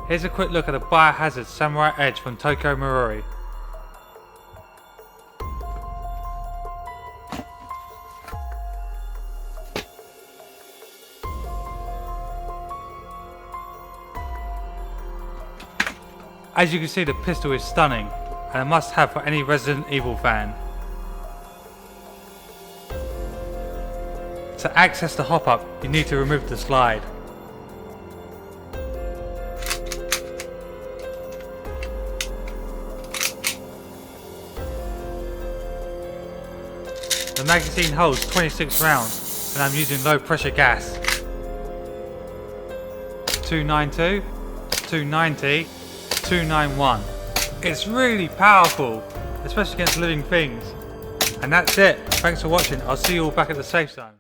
Here's a quick look at the Biohazard Samurai Edge from Tokyo Marui. As you can see, the pistol is stunning and a must have for any Resident Evil fan. To access the hop up, you need to remove the slide. The magazine holds 26 rounds and I'm using low pressure gas. 292, 290, 291. It's really powerful, especially against living things. And that's it. Thanks for watching. I'll see you all back at the safe zone.